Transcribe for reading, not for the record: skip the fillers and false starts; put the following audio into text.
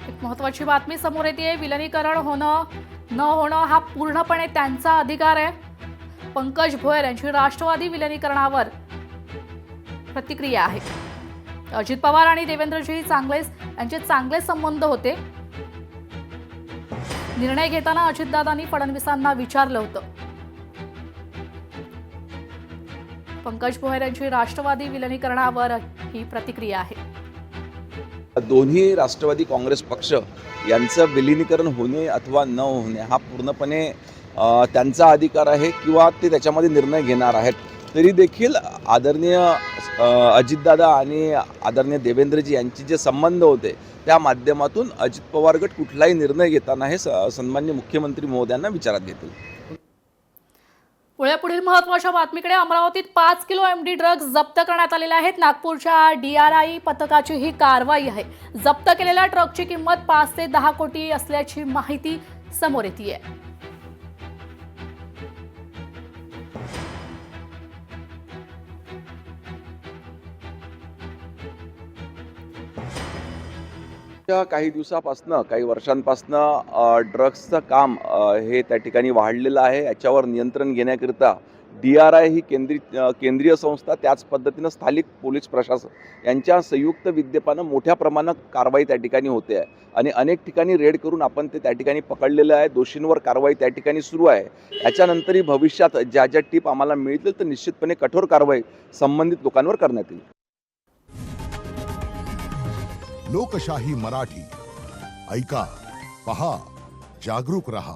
एक महत्त्वाची बातमी समोर येते। विलनीकरण होणं न होणं हा पूर्णपणे त्यांचा अधिकार आहे। पंकज भोयर यांची राष्ट्रवादी विलनीकरणावर प्रतिक्रिया आहे। अजित पवार आणि देवेंद्रजी यांचे चांगले संबंध होते। निर्णय घेताना अजितदादांनी फडणवीसांना विचारलं होतं। पंकज भोयर यांची राष्ट्रवादी विलनीकरणावर ही प्रतिक्रिया आहे। दोन्ही राष्ट्रवादी काँग्रेस पक्ष यांचं विलीनीकरण होणे अथवा न होणे हा पूर्णपणे त्यांचा अधिकार आहे किंवा ते त्याच्यामध्ये निर्णय घेणार आहेत। तरी देखील आदरणीय अजितदादा आणि आदरणीय देवेंद्रजी यांचे जे संबंध होते त्या माध्यमातून अजित पवार गट कुठलाही निर्णय घेताना हे सन्माननीय मुख्यमंत्री महोदयांना विचारात घेतील। पुढील महत्त्वाच्या बातमीकडे। अमरावतीत 5 किलो एमडी ड्रग्ज जप्त करण्यात आलेले आहेत। नागपूरच्या DRI पथकाची ही कारवाई आहे। जप्त केलेल्या ट्रकची किंमत 5 ते 10 कोटी असल्याची माहिती समोर येते। काही दिवसापासून काही वर्षांपासून ड्रग्सचं काम हे त्या ठिकाणी वाढलेलं आहे। याच्यावर नियंत्रण घेण्याकरिता DRI ही केंद्रीय संस्था त्याच पद्धतीनं स्थानिक पोलीस प्रशासन यांच्या संयुक्त विद्यमानं मोठ्या प्रमाणात कारवाई त्या ठिकाणी होते आहे आणि अनेक ठिकाणी रेड करून आपण ते त्या ठिकाणी पकडलेलं आहे। दोषींवर कारवाई त्या ठिकाणी सुरू आहे। याच्यानंतरही भविष्यात ज्या ज्या टीप आम्हाला मिळतील तर निश्चितपणे कठोर कारवाई संबंधित लोकांवर करण्यात येईल। लोकशाही मराठी ऐका, पहा, जागरूक रहा।